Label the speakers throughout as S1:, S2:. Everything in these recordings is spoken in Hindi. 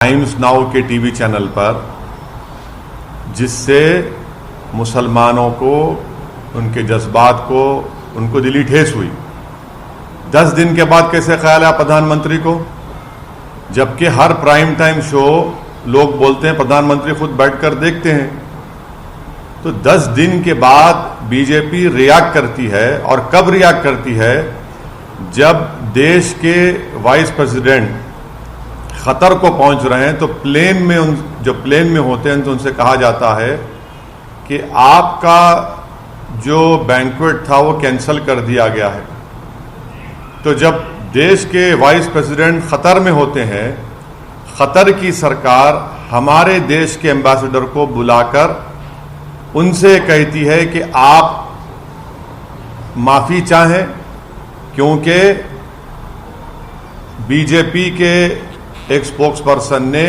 S1: टाइम्स नाउ के टीवी चैनल पर, जिससे मुसलमानों को, उनके जज्बात को, उनको दिली ठेस हुई। 10 दिन के बाद कैसे ख्याल है प्रधानमंत्री को, जबकि हर प्राइम टाइम शो लोग बोलते हैं प्रधानमंत्री खुद बैठकर देखते हैं। तो 10 दिन के बाद बीजेपी रिएक्ट करती है, और कब रिएक्ट करती है? जब देश के वाइस प्रेसिडेंट खतर को पहुंच रहे हैं, तो प्लेन में जो प्लेन में होते हैं तो उनसे कहा जाता है कि आपका जो बैंक्वेट था वो कैंसिल कर दिया गया है। तो जब देश के वाइस प्रेसिडेंट खतर में होते हैं, खतर की सरकार हमारे देश के एम्बेसडर को बुलाकर उनसे कहती है कि आप माफी चाहें, क्योंकि बीजेपी के एक स्पोक्स पर्सन ने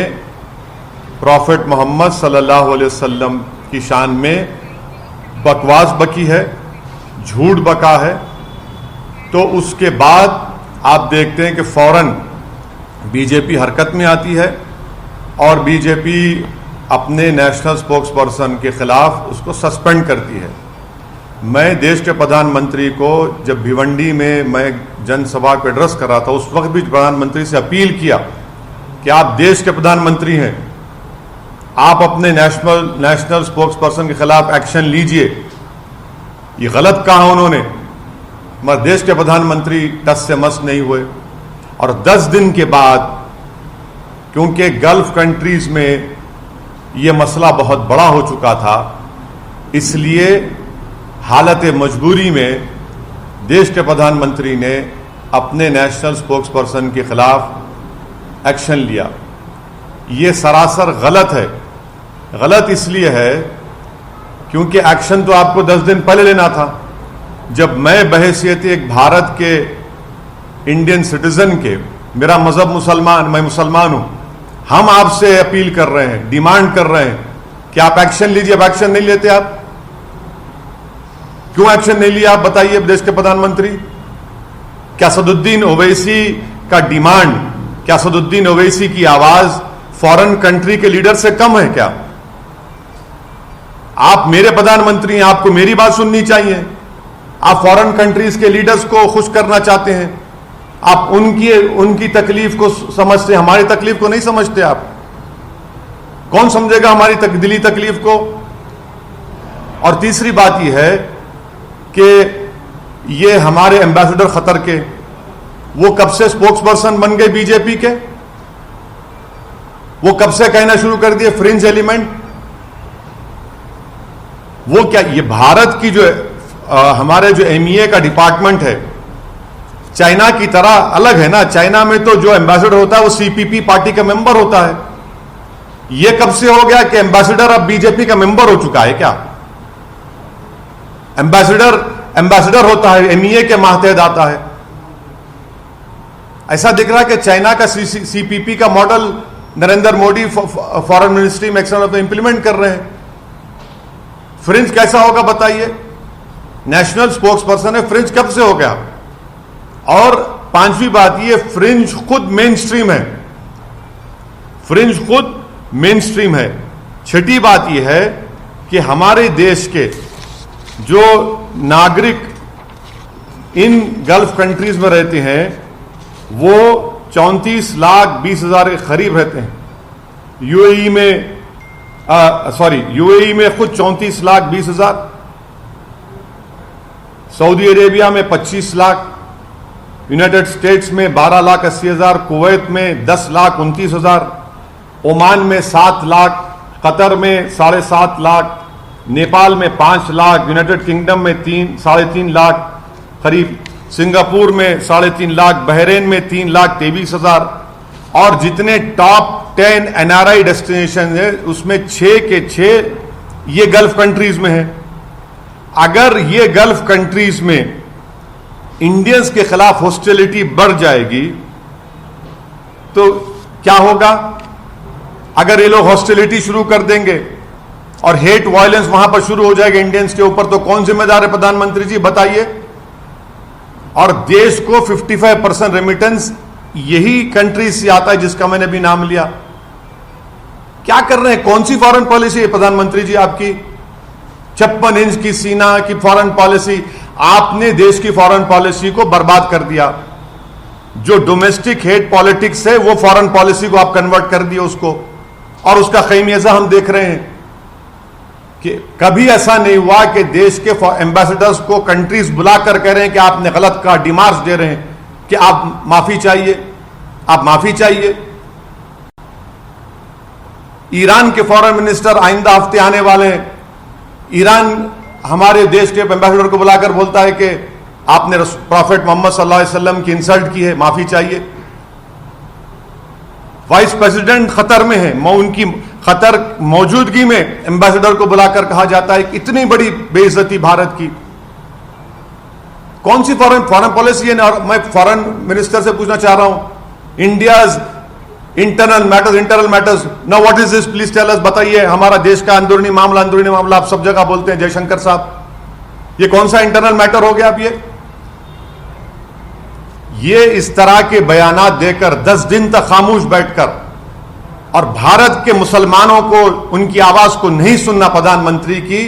S1: प्रॉफिट मोहम्मद सल्लल्लाहु अलैहि वसल्लम की शान में बकवास बकी है, झूठ बका है। तो उसके बाद आप देखते हैं कि फौरन बीजेपी हरकत में आती है और बीजेपी अपने नेशनल स्पोक्स पर्सन के खिलाफ उसको सस्पेंड करती है। मैं देश के प्रधानमंत्री को जब भिवंडी में मैं जनसभा को एड्रेस कर रहा था, उस वक्त भी प्रधानमंत्री से अपील किया कि आप देश के प्रधानमंत्री हैं, आप अपने नेशनल स्पोक्स पर्सन के खिलाफ एक्शन लीजिए। ये गलत कहा उन्होंने, मगर देश के प्रधानमंत्री टस से मस नहीं हुए। और 10 दिन के बाद, क्योंकि गल्फ कंट्रीज में ये मसला बहुत बड़ा हो चुका था, इसलिए हालत मजबूरी में देश के प्रधानमंत्री ने अपने नेशनल स्पोक्स पर्सन के खिलाफ एक्शन लिया। ये सरासर गलत है। गलत इसलिए है क्योंकि एक्शन तो आपको 10 दिन पहले लेना था। जब मैं बहैसियत एक भारत के इंडियन सिटीजन के, मेरा मजहब मुसलमान, मैं मुसलमान हूं, हम आपसे अपील कर रहे हैं, डिमांड कर रहे हैं कि आप एक्शन लीजिए। अब एक्शन नहीं लेते आप, क्यों एक्शन नहीं लिया आप बताइए देश के प्रधानमंत्री? क्या असदुद्दीन ओवैसी का डिमांड, क्या असदुद्दीन ओवैसी की आवाज फॉरेन कंट्री के लीडर से कम है क्या? आप मेरे प्रधानमंत्री हैं, आपको मेरी बात सुननी चाहिए। आप फॉरेन कंट्रीज के लीडर्स को खुश करना चाहते हैं, आप उनकी तकलीफ को समझते हैं, हमारी तकलीफ को नहीं समझते। आप कौन समझेगा हमारी दिली तकलीफ को? और तीसरी बात यह है कि ये हमारे एम्बेसडर खतर के, वो कब से स्पोक्स पर्सन बन गए बीजेपी के? वो कब से कहना शुरू कर दिए फ्रिंज एलिमेंट? वो क्या, ये भारत की जो हमारे जो एमईए का डिपार्टमेंट है, चाइना की तरह अलग है ना। चाइना में तो जो एम्बेसडर होता है वो सीपीपी पार्टी का मेंबर होता है। ये कब से हो गया कि एम्बेसडर अब बीजेपी का मेंबर हो चुका है क्या? एम्बेसडर होता है, एमईए के मातहत आता है। ऐसा दिख रहा है कि चाइना का सीपीपी का model Narendra Modi foreign ministry में एक्शन इंप्लीमेंट कर रहे हैं। फ्रिंज कैसा होगा बताइए? नेशनल स्पोक्स पर्सन है, फ्रिंज कब से हो गया? और पांचवी बात, ये फ्रिंज खुद मेन स्ट्रीम है, फ्रिंज खुद मेन स्ट्रीम है। छठी बात यह है कि हमारे देश के जो नागरिक इन गल्फ कंट्रीज में रहते हैं, वो 34,20,000 के करीब रहते हैं। यूएई में खुद 34,20,000, सऊदी अरेबिया में 25 लाख, यूनाइटेड स्टेट्स में 12,80,000, कुवैत में 10,29,000, ओमान में 7 लाख, कतर में 7.5 लाख, नेपाल में 5 लाख, यूनाइटेड किंगडम में 3.5 लाख करीब, सिंगापुर में 3.5 लाख, बहरीन में 3,23,000। और जितने टॉप 10 एनआरआई डेस्टिनेशन है उसमें 6 के 6 ये गल्फ कंट्रीज में है। अगर ये गल्फ कंट्रीज में इंडियंस के खिलाफ हॉस्टिलिटी बढ़ जाएगी तो क्या होगा? अगर ये लोग हॉस्टिलिटी शुरू कर देंगे और हेट वायलेंस वहां पर शुरू हो जाएगा इंडियंस के ऊपर, तो कौन जिम्मेदार है प्रधानमंत्री जी बताइए? और देश को 55% रेमिटेंस यही कंट्री से आता है जिसका मैंने भी नाम लिया। क्या कर रहे हैं? कौन सी फॉरेन पॉलिसी है प्रधानमंत्री जी आपकी? 56 इंच की सीना की फॉरेन पॉलिसी। आपने देश की फॉरेन पॉलिसी को बर्बाद कर दिया। जो डोमेस्टिक हेट पॉलिटिक्स है वो फॉरेन पॉलिसी को आप कन्वर्ट कर दिए उसको, और उसका खैमियाजा हम देख रहे हैं कि कभी ऐसा नहीं हुआ कि देश के एम्बेसडर्स को कंट्रीज बुलाकर कह रहे हैं कि आपने गलत कहा, डिमार्च दे रहे हैं कि आप माफी चाहिए, आप माफी चाहिए। ईरान के फॉरेन मिनिस्टर आइंदा हफ्ते आने वाले हैं। ईरान हमारे देश के एम्बेसडर को बुलाकर बोलता है कि आपने प्रॉफेट मोहम्मद सल्लल्लाहु अलैहि वसल्लम की इंसल्ट की है, माफी चाहिए। वाइस प्रेसिडेंट खतर में है, उनकी खतर मौजूदगी में एम्बेसडर को बुलाकर कहा जाता है कि इतनी बड़ी बेइज्जती भारत की। कौन सी फॉरेन पॉलिसी है? और मैं फॉरेन मिनिस्टर से पूछना चाह रहा हूं, India's internal matters now what is this, please tell us, बताइए। हमारा देश का अंदरूनी मामला आप सब जगह बोलते हैं जयशंकर साहब, ये कौन सा इंटरनल मैटर हो गया? अब ये इस तरह के बयानात देकर 10 दिन तक खामोश बैठकर और भारत के मुसलमानों को उनकी आवाज को नहीं सुनना प्रधानमंत्री की,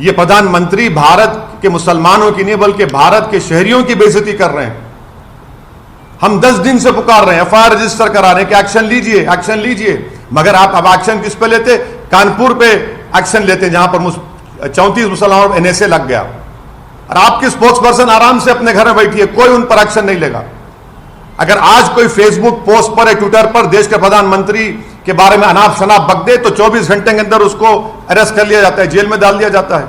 S1: ये प्रधानमंत्री भारत के मुसलमानों की नहीं बल्कि भारत के शहरियों की बेइज्जती कर रहे हैं। हम 10 दिन से पुकार रहे हैं, एफआईआर रजिस्टर करा रहे हैं कि एक्शन लीजिए, मगर आप अब एक्शन किस पे लेते? कानपुर पे एक्शन लेते, जहां पर 34 मुसलमानों पर एनएसए लग गया, और आपके स्पोक्स पर्सन आराम से अपने घर में बैठिए, कोई उन पर एक्शन नहीं लेगा। अगर आज कोई फेसबुक पोस्ट पर या ट्विटर पर देश के प्रधानमंत्री के बारे में अनाप शनाप बक दे तो 24 घंटे के अंदर उसको अरेस्ट कर लिया जाता है, जेल में डाल दिया जाता है।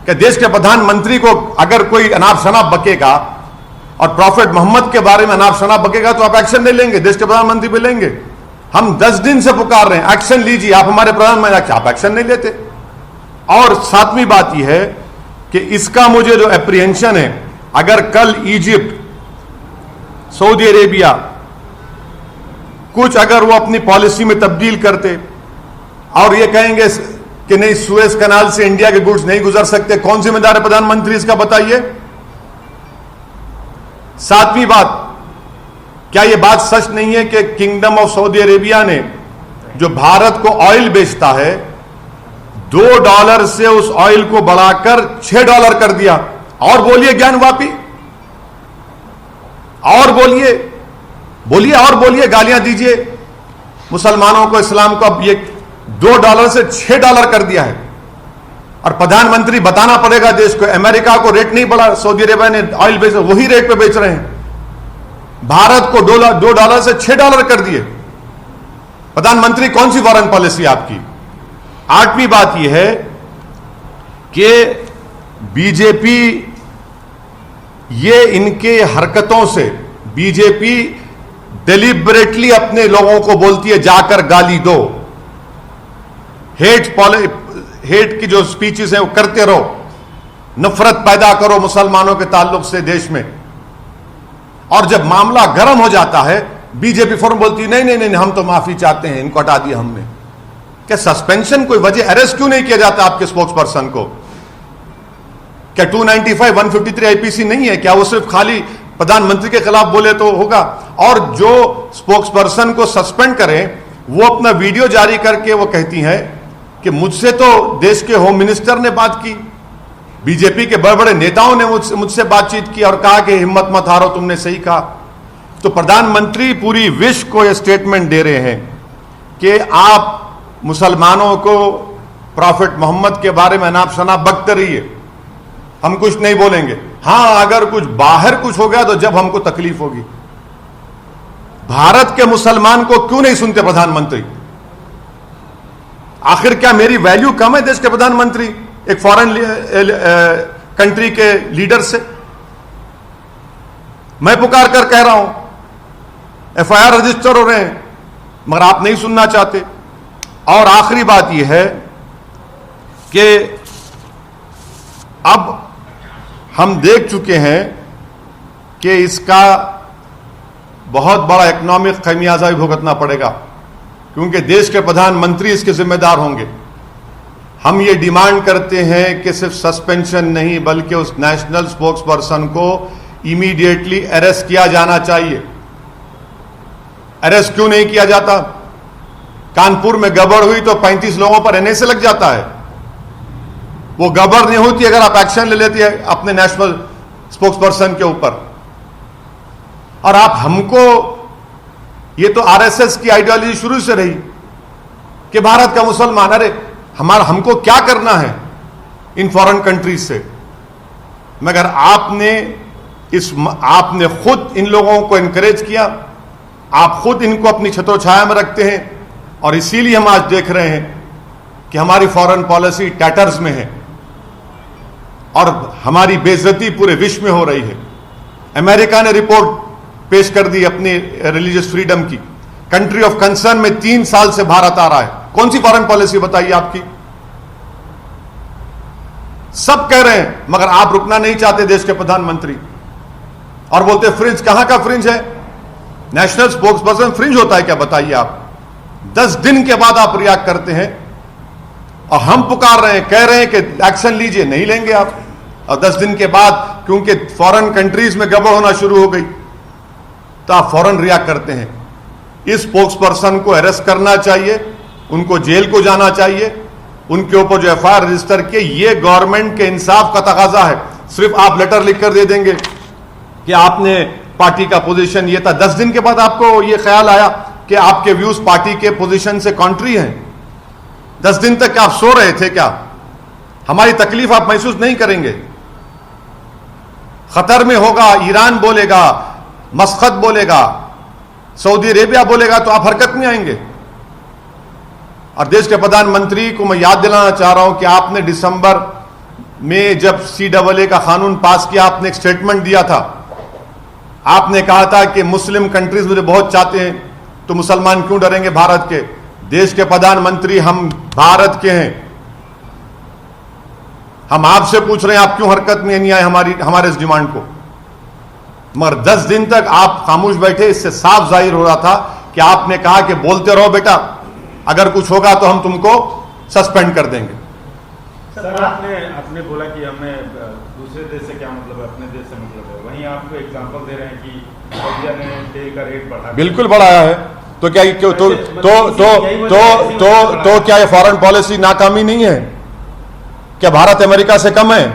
S1: कि देश के प्रधानमंत्री को अगर कोई अनाप शनाप बकेगा और प्रॉफेट मोहम्मद के बारे में अनाप शनाप बकेगा तो आप एक्शन नहीं लेंगे, देश के प्रधानमंत्री पे लेंगे। हम 10 दिन से पुकार रहे हैं, एक्शन लीजिए, आप हमारे प्रधानमंत्री, आप एक्शन नहीं लेते। और सातवीं बात यह है कि इसका मुझे जो एप्रीहेंशन है, अगर कल इजिप्ट, सऊदी अरेबिया कुछ अगर वो अपनी पॉलिसी में तब्दील करते और ये कहेंगे कि नहीं सुएज कनाल से इंडिया के गुड्स नहीं गुजर सकते, कौन जिम्मेदार है प्रधानमंत्री इसका बताइए। सातवीं बात, क्या यह बात सच नहीं है कि किंगडम ऑफ सऊदी अरेबिया ने जो भारत को ऑयल बेचता है $2 से उस ऑयल को बढ़ाकर $6 कर दिया? और बोलिए ज्ञानवापी, और बोलिए, गालियां दीजिए मुसलमानों को, इस्लाम को। अब ये $2 से $6 कर दिया है, और प्रधानमंत्री बताना पड़ेगा देश को, अमेरिका को रेट नहीं बढ़ा, सऊदी अरेबिया ने ऑयल बेच, वही रेट पे बेच रहे हैं। भारत को $2 से $6 कर दिए। प्रधानमंत्री कौन सी फॉरेन पॉलिसी आपकी? आठवीं बात यह है कि बीजेपी, ये इनके हरकतों से बीजेपी डेलिबरेटली अपने लोगों को बोलती है जाकर गाली दो, हेट की जो स्पीचेस हैं वो करते रहो, नफरत पैदा करो मुसलमानों के ताल्लुक से देश में। और जब मामला गर्म हो जाता है बीजेपी फौरन बोलती है नहीं, हम तो माफी चाहते हैं, इनको हटा दिया हमने। क्या सस्पेंशन कोई वजह, अरेस्ट क्यों नहीं किया जाता आपके स्पोक्स पर्सन को? क्या 295, 153 आईपीसी नहीं है क्या? वो सिर्फ खाली प्रधानमंत्री के खिलाफ बोले तो होगा? और जो स्पोक्स पर्सन को सस्पेंड करें वो अपना वीडियो जारी करके वो कहती हैं कि मुझसे तो देश के होम मिनिस्टर ने बात की, बीजेपी के बड़े बड़े नेताओं ने मुझसे बातचीत की और कहा कि हिम्मत मत हारो, तुमने सही कहा। तो प्रधानमंत्री पूरी विश्व को यह स्टेटमेंट दे रहे हैं कि आप मुसलमानों को प्रॉफेट मोहम्मद के बारे में अनाप शनाप बकते रहिए, हम कुछ नहीं बोलेंगे। हां, अगर कुछ बाहर कुछ हो गया तो जब हमको तकलीफ होगी। भारत के मुसलमान को क्यों नहीं सुनते प्रधानमंत्री? आखिर क्या मेरी वैल्यू कम है देश के प्रधानमंत्री एक फॉरेन कंट्री के लीडर से? मैं पुकार कर कह रहा हूं, एफआईआर रजिस्टर हो रहे हैं, मगर आप नहीं सुनना चाहते। और आखिरी बात यह है कि अब हम देख चुके हैं कि इसका बहुत बड़ा इकोनॉमिक खमियाजा भी भुगतना पड़ेगा, क्योंकि देश के प्रधानमंत्री इसके जिम्मेदार होंगे। हम ये डिमांड करते हैं कि सिर्फ सस्पेंशन नहीं बल्कि उस नेशनल स्पोक्स पर्सन को इमीडिएटली अरेस्ट किया जाना चाहिए। अरेस्ट क्यों नहीं किया जाता? कानपुर में गड़बड़ हुई तो 35 लोगों पर एनआईए लग जाता है। वो गड़बड़ नहीं होती अगर आप एक्शन ले लेती है अपने नेशनल स्पोक्स पर्सन के ऊपर। और आप हमको, ये तो आरएसएस की आइडियोलॉजी शुरू से रही कि भारत का मुसलमान, अरे हमको क्या करना है इन फॉरेन कंट्रीज से। मगर आपने खुद इन लोगों को एनकरेज किया, आप खुद इनको अपनी छत्रोछाया में रखते हैं, और इसीलिए हम आज देख रहे हैं कि हमारी फॉरेन पॉलिसी टैटर्स में है और हमारी बेइज्जती पूरे विश्व में हो रही है। अमेरिका ने रिपोर्ट पेश कर दी अपनी रिलीजियस फ्रीडम की, कंट्री ऑफ कंसर्न में 3 साल से भारत आ रहा है। कौन सी फॉरेन पॉलिसी बताइए आपकी? सब कह रहे हैं मगर आप रुकना नहीं चाहते देश के प्रधानमंत्री, और बोलते फ्रिंज। कहां का फ्रिंज है? नेशनल स्पोक्स पर्सन फ्रिंज होता है क्या बताइए आप? 10 दिन के बाद आप रिएक्ट करते हैं और हम पुकार रहे हैं, कह रहे हैं कि एक्शन लीजिए, नहीं लेंगे आप। और 10 दिन के बाद क्योंकि फॉरेन कंट्रीज में गड़बड़ होना शुरू हो गई तो आप फौरन रिएक्ट करते हैं। इस स्पोक्स पर्सन को अरेस्ट करना चाहिए, उनको जेल को जाना चाहिए, उनके ऊपर जो एफआईआर रजिस्टर किए, ये गवर्नमेंट के इंसाफ का तकाजा है। सिर्फ आप लेटर लिखकर दे देंगे कि आपने पार्टी का पोजीशन ये था, 10 दिन के बाद आपको ये ख्याल आया कि आपके व्यूज पार्टी के पोजीशन से कॉन्ट्री हैं। 10 दिन तक आप सो रहे थे क्या? हमारी तकलीफ आप महसूस नहीं करेंगे? खतर में होगा, ईरान बोलेगा, मस्कत बोलेगा, सऊदी अरेबिया बोलेगा तो आप हरकत में आएंगे। और देश के प्रधानमंत्री को मैं याद दिलाना चाह रहा हूं कि आपने दिसंबर में जब CAA का कानून पास किया, आपने एक स्टेटमेंट दिया था। आपने कहा था कि मुस्लिम कंट्रीज मुझे बहुत चाहते हैं तो मुसलमान क्यों डरेंगे भारत के? देश के प्रधानमंत्री, हम भारत के हैं, हम आपसे पूछ रहे हैं आप क्यों हरकत में नहीं आए हमारे इस डिमांड को? मगर 10 दिन तक आप खामोश बैठे। इससे साफ जाहिर हो रहा था कि आपने कहा कि बोलते रहो बेटा, अगर कुछ होगा तो हम तुमको सस्पेंड कर देंगे।
S2: सर, आपने बोला कि हमें दूसरे देश से क्या मतलब है, अपने देश से मतलब है। वहीं आपको एग्जांपल दे रहे हैं कि सऊदीया ने तेल का रेट बढ़ा,
S1: बिल्कुल बढ़ाया है। तो क्या तो क्या ये फॉरेन पॉलिसी नाकामी नहीं है? क्या भारत अमेरिका से कम है?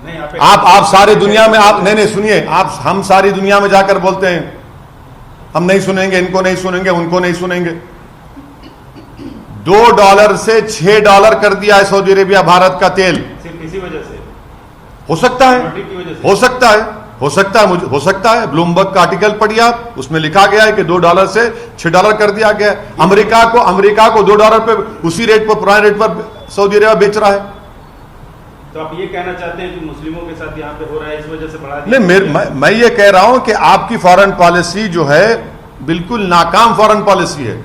S2: नहीं,
S1: आप सारी दुनिया में, आप नहीं सुनिए, आप हम सारी दुनिया में जाकर बोलते हैं हम नहीं सुनेंगे, इनको नहीं सुनेंगे, उनको नहीं सुनेंगे। $2 से $6 कर दिया है सऊदी अरेबिया भारत का तेल।
S2: सिर्फ इसी वजह से
S1: हो सकता है, हो सकता है, हो सकता है, मुझे हो सकता है। ब्लूमबर्ग का आर्टिकल पढ़िए आप, उसमें लिखा गया है कि $2 से $6 कर दिया गया है। अमेरिका को $2 पे, उसी रेट पर, पुराने रेट पर सऊदी अरेबिया बेच रहा है।
S2: तो आप ये कहना चाहते हैं कि मुस्लिमों के साथ यहाँ पे हो रहा है, इस वजह से बढ़ा दिया?
S1: नहीं, मैं ये कह रहा हूं कि आपकी फॉरेन पॉलिसी जो है बिल्कुल नाकाम फॉरेन पॉलिसी है।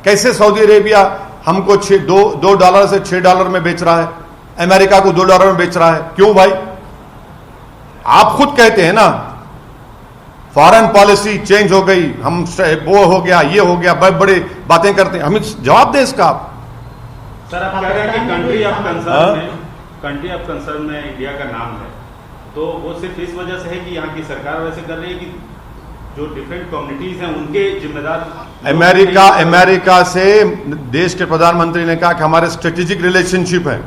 S1: कैसे सऊदी अरेबिया हमको $2 से $6 में बेच रहा है, अमेरिका को $2 में बेच रहा है? क्यों भाई? आप खुद कहते हैं ना फॉरेन पॉलिसी चेंज हो गई, हम वो हो गया, ये हो गया, बड़े बड़े बातें करते हैं। हमें जवाब दें इसका आप।
S2: सर, आप कह रहे हैं कि कंट्री ऑफ कंसर्न में इंडिया का नाम है, तो वो सिर्फ इस वजह से है कि यहाँ की सरकार वैसे कर रही है कि जो डिफरेंट कम्युनिटीज हैं उनके जिम्मेदार?
S1: अमेरिका से देश के प्रधानमंत्री ने कहा कि हमारे स्ट्रेटेजिक रिलेशनशिप है,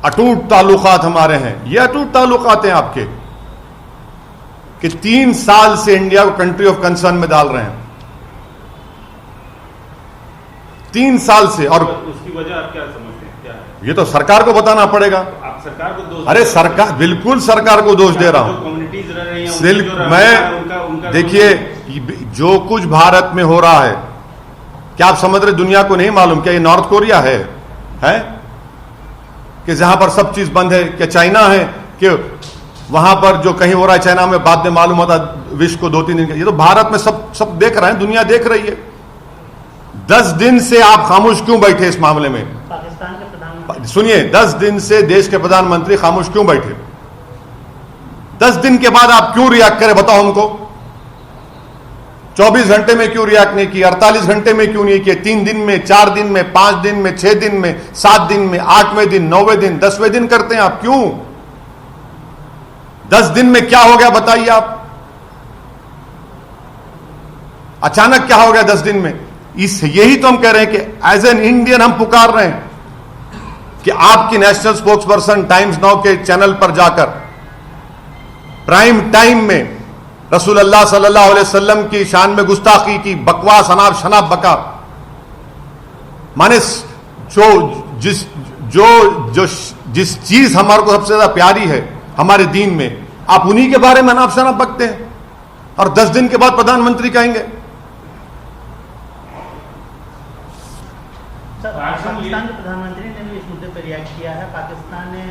S1: अटूट ताल्लुकात हमारे हैं। ये अटूट ताल्लुकात हैं आपके कि 3 साल से इंडिया को कंट्री ऑफ कंसर्न में डाल रहे हैं, 3 साल से। और
S2: उसकी वजह आप क्या समझते हैं, क्या है?
S1: ये तो सरकार को बताना पड़ेगा।
S2: आप सरकार को दोष?
S1: अरे सरकार, बिल्कुल सरकार को दोष दे रहा हूं।
S2: कम्युनिटीज रह रही हैं,
S1: सिर्फ मैं देखिए जो कुछ भारत में हो रहा है, क्या आप समझ रहे दुनिया को नहीं मालूम? क्या ये नॉर्थ कोरिया है कि जहां पर सब चीज बंद है? क्या चाइना है कि वहां पर जो कहीं हो रहा है चाइना में बाद में मालूम होता विश्व को 2-3 दिन? ये तो भारत में सब देख रहे हैं, दुनिया देख रही है। 10 दिन से आप खामोश क्यों बैठे इस मामले में?
S3: पाकिस्तान के प्रधानमंत्री,
S1: सुनिए, 10 दिन से देश के प्रधानमंत्री खामोश क्यों बैठे? 10 दिन के बाद आप क्यों रिएक्ट करें बताओ हमको? 24 घंटे में क्यों रिएक्ट नहीं किया? 48 घंटे में क्यों नहीं किया? 3 दिन में, 4 दिन में, 5 दिन में, 6 दिन में, 7 दिन में, 8वें दिन, 9वें दिन, 10वें दिन करते हैं आप क्यों? 10 दिन में क्या हो गया बताइए आप? अचानक क्या हो गया 10 दिन में? यही तो हम कह रहे हैं कि एज एन इंडियन हम पुकार रहे हैं कि आपकी national spokes person times now के चैनल पर जाकर प्राइम टाइम में रसूल अल्लाह सल्लल्लाहु अलैहि वसल्लम की शान में गुस्ताखी की बकवास अनाप शनाप बका, माने जिस चीज हमारे को सबसे ज्यादा प्यारी है हमारे दीन में, आप उन्हीं के बारे में अनाप शनाप बकते हैं और 10 दिन के बाद प्रधानमंत्री कहेंगे।
S3: सर, पाकिस्तान के प्रधानमंत्री ने भी इस मुद्दे पर रिएक्ट किया है। पाकिस्तान ने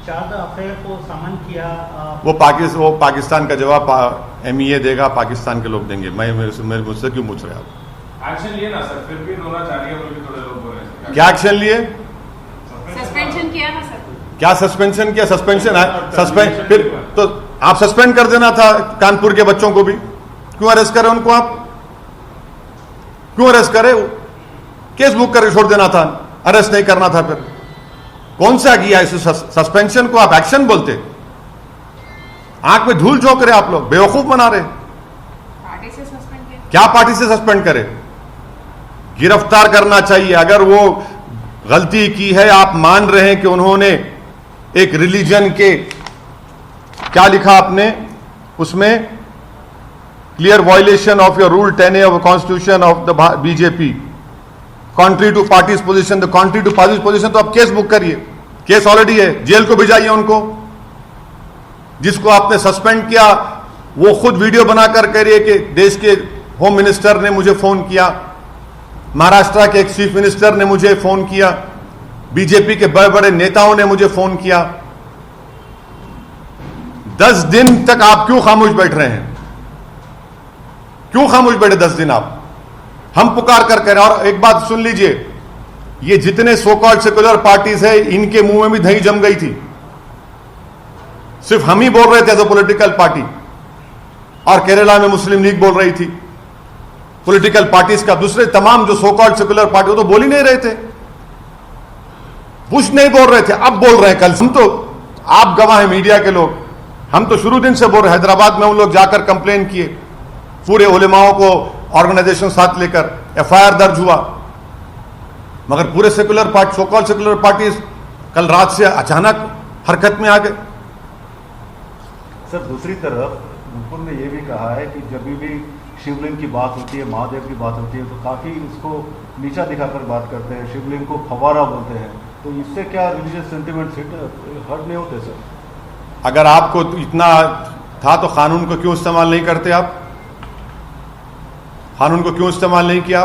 S3: शारदा अफेयर को समन किया।
S1: वो पाकिस्तान का जवाब MEA देगा, पाकिस्तान के लोग देंगे। मुझसे क्यों पूछ रहे आप?
S4: एक्शन लिए ना सर, फिर भी रोना चाहिए बोल के थोड़े लोग बोल रहे हैं।
S1: क्या एक्शन लिए?
S5: सस्पेंशन किया ना सर।
S1: क्या सस्पेंशन किया? सस्पेंशन है फिर तो आप सस्पेंड कर देना था कानपुर के बच्चों को भी। क्यों अरेस्ट करे उनको? आप क्यों अरेस्ट करे? केस बुक करके छोड़ देना था, अरेस्ट नहीं करना था। फिर कौन सा किया इस सस्पेंशन को आप एक्शन बोलते? आंख में धूल झोंक रहे आप लोग, बेवकूफ बना रहे।
S5: पार्टी से सस्पेंड किया।
S1: क्या पार्टी से सस्पेंड करे? गिरफ्तार करना चाहिए। अगर वो गलती की है, आप मान रहे हैं कि उन्होंने एक रिलीजन के, क्या लिखा आपने उसमें, clear violation of your rule 10A of constitution of the BJP contrary to parties position, the contrary to parties position, तो आप केस बुक करिए। केस ऑलरेडी है, जेल को भिजाइए उनको। जिसको आपने सस्पेंड किया वो खुद वीडियो बनाकर कह रही है कि देश के होम मिनिस्टर ने मुझे फोन किया, महाराष्ट्र के एक चीफ मिनिस्टर ने मुझे फोन किया, बीजेपी के बड़े बड़े नेताओं ने मुझे फोन किया। 10 दिन तक आप क्यों खामोश बैठ रहे हैं? क्यों खामोश बैठे 10 दिन आप? हम पुकार कर कह रहे हैं। और एक बात सुन लीजिए, ये जितने सो कॉल्ड सेक्युलर पार्टीज है, इनके मुंह में भी दही जम गई थी। सिर्फ हम ही बोल रहे थे एज अ पॉलिटिकल पार्टी, और केरला में मुस्लिम लीग बोल रही थी पॉलिटिकल पार्टीज का। दूसरे तमाम जो सो कॉल्ड सेक्युलर पार्टी वो तो बोल ही नहीं रहे थे, कुछ नहीं बोल रहे थे। अब बोल रहे हैं। कल हम तो, आप गवाह हैं मीडिया के लोग, हम तो शुरू दिन से बोल रहे। हैदराबाद में उन लोग जाकर कंप्लेन किए, पूरे उलेमाओं को ऑर्गेनाइजेशन साथ लेकर FIR दर्ज हुआ, मगर पूरे secular party, so called secular parties कल रात से अचानक हरकत में आ गए।
S6: सर, दूसरी तरफ मुकुल ने यह भी कहा है कि जब भी शिवलिंग की बात होती है, महादेव की बात होती है, तो काफी इसको नीचा दिखाकर बात करते हैं, शिवलिंग को फवारा बोलते हैं। तो इससे क्या रिलीजियस सेंटिमेंट हर्ट नहीं होते सर?
S1: अगर आपको इतना था तो कानून को क्यों इस्तेमाल नहीं करते आप? कानून को क्यों इस्तेमाल नहीं किया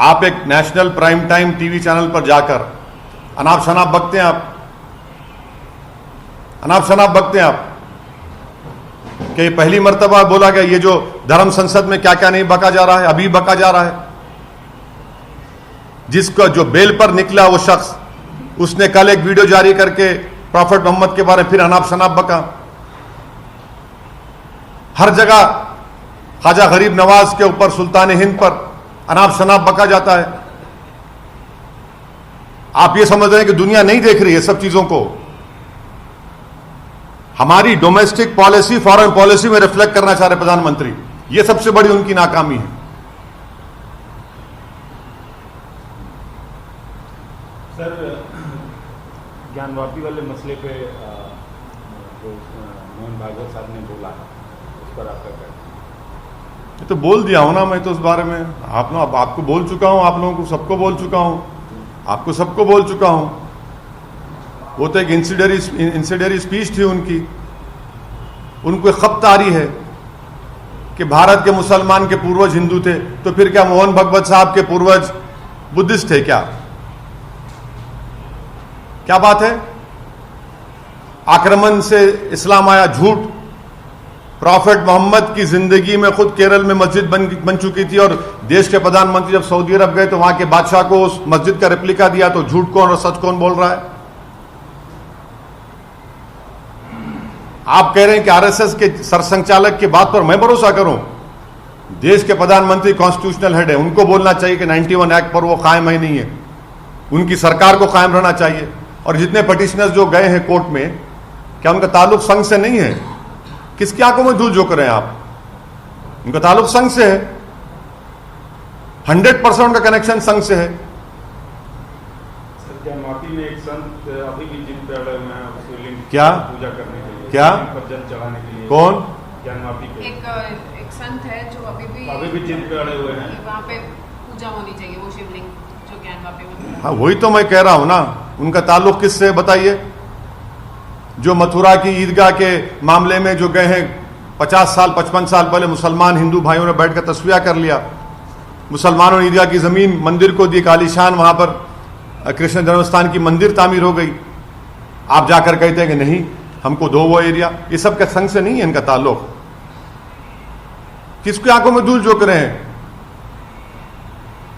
S1: आप एक national prime time TV channel पर जाकर अनाप शनाप बकते हैं आप, अनाप शनाप बकते हैं आप कि पहली मर्तबा बोला गया ये जो धर्म संसद में क्या क्या नहीं बका जा रहा है, अभी बका जा रहा है। जिसका जो बेल पर निकला वो शख्स, उसने कल एक वीडियो जारी करके प्रॉफेट मोहम्मद के बारे में फिर अनाप शनाप बका। हर जगह ख्वाजा गरीब नवाज के ऊपर, सुल्तान हिंद पर अनाप शनाप बका जाता है। आप ये समझ रहे हैं कि दुनिया नहीं देख रही है सब चीजों को? हमारी डोमेस्टिक पॉलिसी फॉरेन पॉलिसी में रिफ्लेक्ट करना चाह रहे प्रधानमंत्री, ये सबसे बड़ी उनकी नाकामी है।
S2: सर, ज्ञानवापी वाले मसले पे जो मोहन भागवत साहब ने बोला, उस पर आपका क्या?
S1: ये तो बोल दिया हूं ना मैं तो उस बारे में। आपको बोल चुका हूं, आप लोगों को सबको बोल चुका हूं, आपको सबको बोल चुका हूं। वो तो एक इंसिडरी स्पीच थी उनकी। उनको एक खपत आ रही है कि भारत के मुसलमान के पूर्वज हिंदू थे, तो फिर क्या मोहन भागवत साहब के पूर्वज बुद्धिस्ट थे क्या? क्या बात है? आक्रमण से इस्लाम आया, झूठ। प्रॉफेट मोहम्मद की जिंदगी में खुद केरल में मस्जिद बन चुकी थी, और देश के प्रधानमंत्री जब सऊदी अरब गए तो वहां के बादशाह को उस मस्जिद का रेप्लिका दिया। तो झूठ कौन और सच कौन बोल रहा है? आप कह रहे हैं कि RSS के सरसंचालक की बात पर मैं भरोसा करूं? देश के प्रधानमंत्री कॉन्स्टिट्यूशनल हेड है, उनको बोलना चाहिए कि 91 एक्ट पर वो कायम है नहीं है, उनकी सरकार को कायम रहना चाहिए। और जितने पिटिशनर्स जो गए हैं कोर्ट में, क्या उनका ताल्लुक संघ से नहीं है? किसकी आंखों में धूल झोंक रहे हैं आप? उनका ताल्लुक संघ से है, 100% उनका कनेक्शन संघ से है।
S2: सर क्या माफी में एक संत अभी भी जिन पे अड़े हुए हैं उसको लिंग
S1: क्या?
S2: पूजा करने के लिए,
S1: क्या?
S2: लिंग पर जल चढ़ाने के लिए,
S1: कौन?
S2: ज्ञान माफी पे
S5: एक संत है जो अभी भी
S2: जिन पे अड़े हुए हैं,
S5: वहाँ पे पूजा होनी चाहिए, वो शिवलिंग जो ज्ञानवापी में।
S1: हाँ, वही तो मैं कह रहा हूं ना, उनका ताल्लुक किससे बताइए? जो मथुरा की ईदगाह के मामले में जो गए हैं 50 साल 55 साल पहले, मुसलमान हिंदू भाइयों ने बैठकर तस्वीर कर लिया, मुसलमानों ने ईदगाह की जमीन मंदिर को दी, कालीशान वहां पर कृष्ण जन्मस्थान की मंदिर तामीर हो गई। आप जाकर कहते हैं कि नहीं हमको दो वो एरिया। ये सब के संग से नहीं है इनका ताल्लुक। किसकी आंखों में धूल झोंक रहे हैं?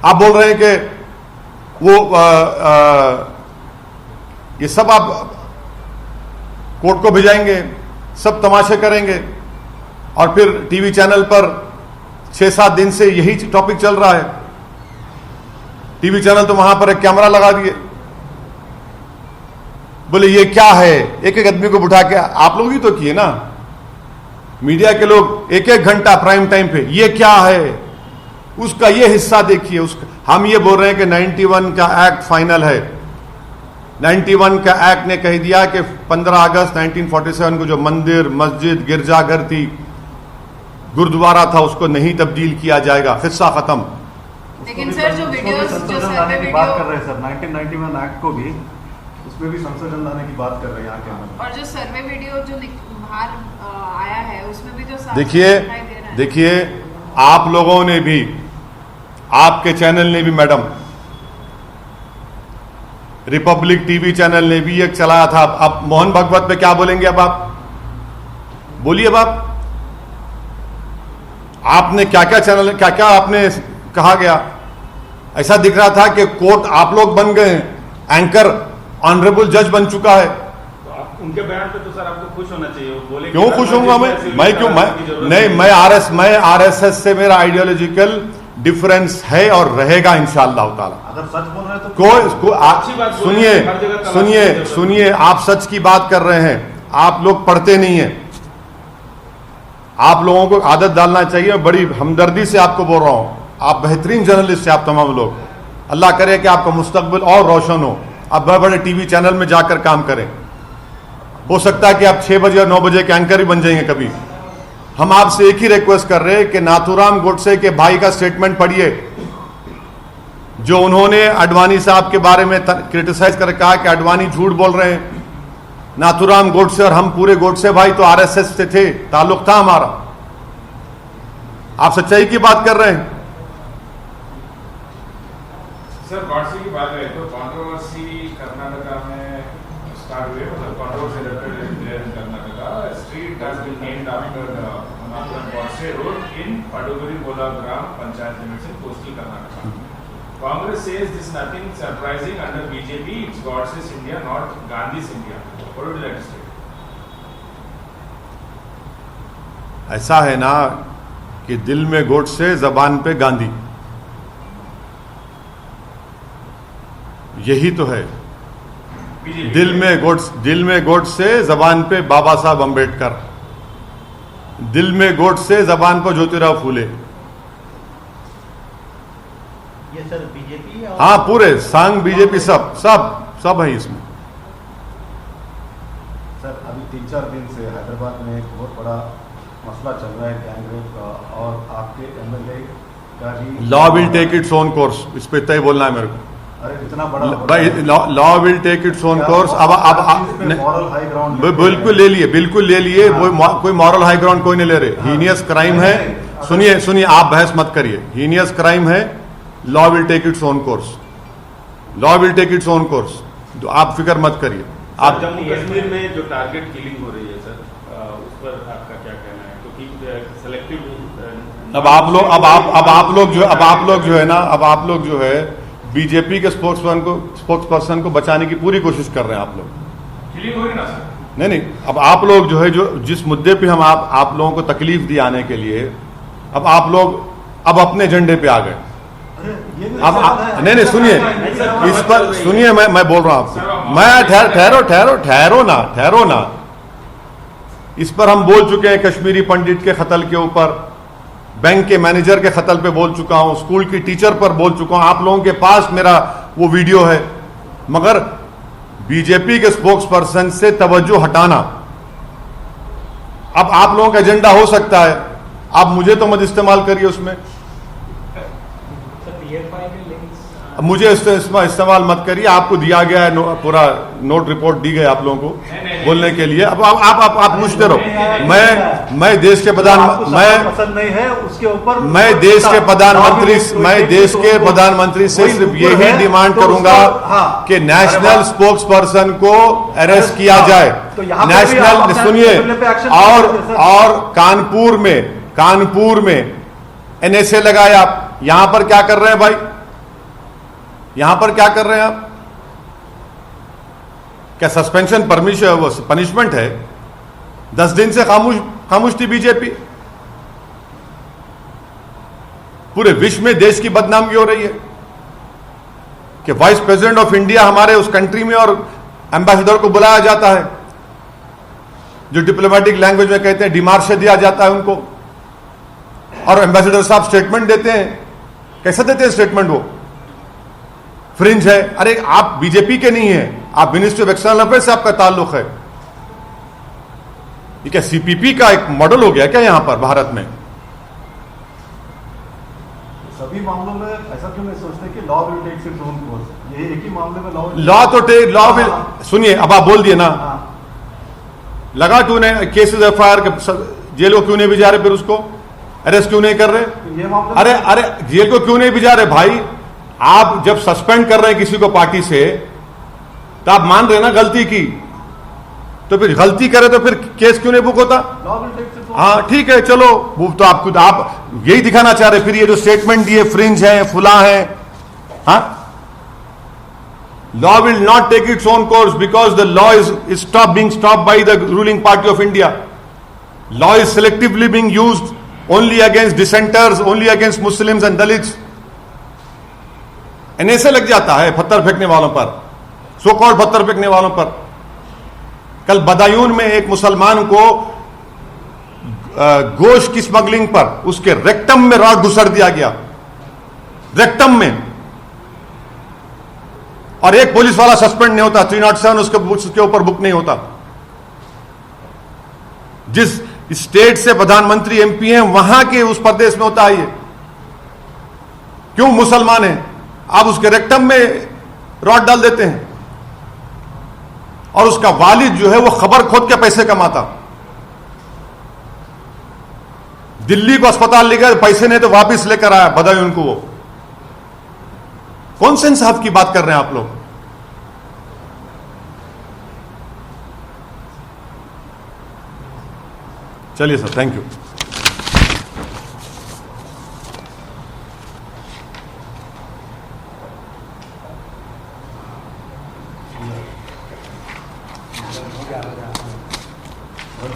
S1: आप बोल रहे हैं कि वो ये सब आप कोर्ट को भिजाएंगे, सब तमाशे करेंगे, और फिर टीवी चैनल पर 6-7 दिन से यही टॉपिक चल रहा है। टीवी चैनल तो वहां पर एक कैमरा लगा दिए, बोले ये क्या है, एक एक आदमी को बिठा के, आप लोग ही तो किए ना, मीडिया के लोग 1-1 घंटा प्राइम टाइम पे, ये क्या है, उसका ये हिस्सा देखिए, उसका। हम ये बोल रहे हैं कि 91 का एक्ट फाइनल है। 91 का एक्ट ने कह दिया कि 15 अगस्त 1947 को जो मंदिर, मस्जिद, गिरजाघर थी, गुरुद्वारा था, उसको नहीं तब्दील किया जाएगा, हिस्सा खत्म।
S5: लेकिन सर जो वीडियोस, जो सर्वे
S6: की बात कर
S5: वीडियो
S6: रहे हैं सर, 1991 एक्ट को भी, उसमें भी संशोधन लाने की बात कर रहे हैं यहाँ के अंदर।
S5: और जो सर्वे वीडियो जो बाहर आया है उसमें भी जो साफ
S1: देखिए
S5: दिखाई दे रहा है।
S1: देखिए, आप लोगों ने भी, आपके चैनल ने भी मैडम, रिपब्लिक टीवी चैनल ने भी एक चलाया था। अब मोहन भागवत पे क्या बोलेंगे? अब आप बोलिए, अब आपने क्या क्या चैनल, क्या क्या आपने कहा गया? ऐसा दिख रहा था कि कोर्ट आप लोग बन गए, एंकर ऑनरेबल जज बन चुका है।
S2: तो आप उनके बयान पे तो सर आपको खुश होना चाहिए। वो बोले
S1: क्यों खुश होऊंगा मैं क्यों, मैं आरएसएस से मेरा आइडियोलॉजिकल डिफरेंस है और रहेगा इंशाअल्लाह ताला।
S6: अगर सच बोल रहे हैं तो
S2: अच्छी बात बोल रहे हैं, हर जगह तलाश
S1: सुनिए, आप सच की बात कर रहे हैं, आप लोग पढ़ते नहीं हैं। आप लोगों को आदत डालना चाहिए, बड़ी हमदर्दी से आपको बोल रहा हूं। आप बेहतरीन जर्नलिस्ट हैं, आप तमाम लोग। अल्लाह करे कि आपका मुस्तकबिल और रोशन हो, आप बड़े बड़े टीवी चैनल में जाकर काम करें। हो सकता है कि आप 6 बजे और 9 बजे के एंकर ही बन जाएंगे कभी। हम आपसे एक ही रिक्वेस्ट कर रहे हैं कि नाथूराम गोडसे के भाई का स्टेटमेंट पढ़िए, जो उन्होंने अडवाणी साहब के बारे में क्रिटिसाइज कर कहा कि अडवाणी झूठ बोल रहे हैं। नाथूराम गोडसे और हम पूरे गोडसे भाई तो आरएसएस से थे, ताल्लुक था हमारा। आप सच्चाई की बात कर रहे हैं।
S4: सर गॉडसे की बात करें तो कंट्रोवर्सी कर्नाटका में स्टार्ट हुए, मतलब controversy related Karnataka street has been named after Nathuram Godse road in Padugiri Bola gram panchayat limits in coastal Karnataka. Congress says this is nothing surprising under BJP. It's Godse's India, not Gandhi's India. What would you like to say?
S1: ऐसा है ना कि दिल में गोडसे, जबान पे गांधी, यही तो है।
S4: BJP.
S1: दिल में गोडसे, जबान पे बाबा साहब अंबेडकर, दिल में गोडसे, जबान पर ज्योतिराव फूले।
S3: ये सर बीजेपी और
S1: हाँ, पूरे संघ, बीजेपी, सब है इसमें।
S6: सर अभी 3-4 दिन से हैदराबाद में एक बहुत बड़ा मसला चल रहा है गैंगरेप का, और आपके एमएलए का भी
S1: law will take its own course, इस पे तय बोलना है मेरे को।
S6: अरे इतना बड़ा
S1: भाई, law will take its own course. अब
S6: मॉरल हाई ग्राउंड
S1: बिल्कुल ले लिए, वो कोई मॉरल हाई ग्राउंड कोई नहीं ले रहे। हीनियस क्राइम है। सुनिए, आप बहस मत करिए। हीनियस क्राइम है, law will take its own course, law will take its own course. तो आप फिक्र मत करिए। आप
S2: जम्मू कश्मीर में जो टारगेट किलिंग हो रही है सर, उस पर आपका क्या कहना है? क्योंकि सेलेक्टिव
S1: अब आप लोग जो है बीजेपी के स्पोक्स पर्सन को बचाने की पूरी कोशिश कर रहे हैं। आप लोग
S4: किलिंग हो रही ना सर?
S1: नहीं, अब आप लोग जो है, जो जिस मुद्दे पे हम आप लोगों को तकलीफ दी आने के लिए, अब आप लोग अब अपने एजेंडे पे आ गए। अब नहीं, सुनिए, इस पर सुनिए, मैं बोल रहा हूं आपको। मैं ठहरो ना। इस पर हम बोल चुके हैं कश्मीरी पंडित के कत्ल के ऊपर, बैंक के मैनेजर के खतल पे बोल चुका हूं, स्कूल की टीचर पर बोल चुका हूं, आप लोगों के पास मेरा वो वीडियो है। मगर बीजेपी के स्पोक्स पर्सन से तवज्जो हटाना, अब आप लोगों का एजेंडा हो सकता है, आप मुझे तो मत इस्तेमाल करिए उसमें, मुझे इस्तेमाल मत करिए। आपको दिया गया है पूरा नोट रिपोर्ट दी गई आप लोगों को बोलने के लिए। अब आप पूछते रहो। मैं देश के प्रधानमंत्री, मैं देश के प्रधानमंत्री से सिर्फ यही डिमांड करूंगा कि नेशनल स्पोक्स पर्सन को अरेस्ट किया जाए। नेशनल, सुनिए, और कानपुर में एनएसए लगाए। आप यहां पर क्या कर रहे हैं भाई? यहां पर क्या कर रहे हैं आप? क्या सस्पेंशन पनिशमेंट है? 10 दिन से खामोश थी बीजेपी। पूरे विश्व में देश की बदनामी हो रही है कि वाइस प्रेसिडेंट ऑफ इंडिया हमारे उस कंट्री में और एम्बेसडर को बुलाया जाता है, जो डिप्लोमेटिक लैंग्वेज में कहते हैं डिमार्शे दिया जाता है उनको, और एम्बेसडर साहब स्टेटमेंट देते हैं। कैसे देते हैं स्टेटमेंट? वो फ्रिंज है। अरे आप बीजेपी के नहीं है, आप मिनिस्ट्री ऑफ एक्सटर्नल अफेयर्स से आपका ताल्लुक है। ये क्या सीपीपी का एक मॉडल हो गया क्या यहां पर भारत में?
S6: सभी मामलों में ऐसा क्यों नहीं सोचते कि law will take its own course? ये एक ही मामले में लॉ विल, सुनिए, अब आप बोल दिए ना, लगा क्यों नहीं केसेस एफआईआर के, जेल को क्यों नहीं भिजा रहे? फिर उसको अरेस्ट क्यों नहीं कर रहे? तो ये मामला,
S1: अरे जेल को क्यों नहीं भिजा रहे भाई? आप जब सस्पेंड कर रहे हैं किसी को पार्टी से, तो आप मान रहे ना गलती की, तो फिर गलती करे तो फिर केस क्यों नहीं बुक होता? हाँ ठीक है, चलो, वो तो आप यही दिखाना चाह रहे। फिर ये जो स्टेटमेंट दिए फ्रिंज है, फुला है, हाँ, law will not take its own course because the law is being stopped by the ruling party of India. Law is selectively being used only against dissenters, only against Muslims and Dalits. NSA लग जाता है पत्थर फेंकने वालों पर, सो कॉल्ड पत्थर फेंकने वालों पर। कल बदायूं में एक मुसलमान को गोश्त की स्मगलिंग पर उसके रेक्टम में रॉड घुसड़ दिया गया, रेक्टम में, और एक पुलिस वाला सस्पेंड नहीं होता। 307 उसके ऊपर बुक नहीं होता। जिस स्टेट से प्रधानमंत्री एमपी हैं वहां के उस प्रदेश में होता है ये। क्यों? मुसलमान है, आप उसके रेक्टम में रॉड डाल देते हैं, और उसका वालिद जो है वो खबर खोद के पैसे कमाता। दिल्ली को अस्पताल ले गए, पैसे नहीं तो वापस लेकर आया बदायूं को। वो कौन से इंसाफ की बात कर रहे हैं आप लोग? चलिए सर, थैंक यू।
S6: और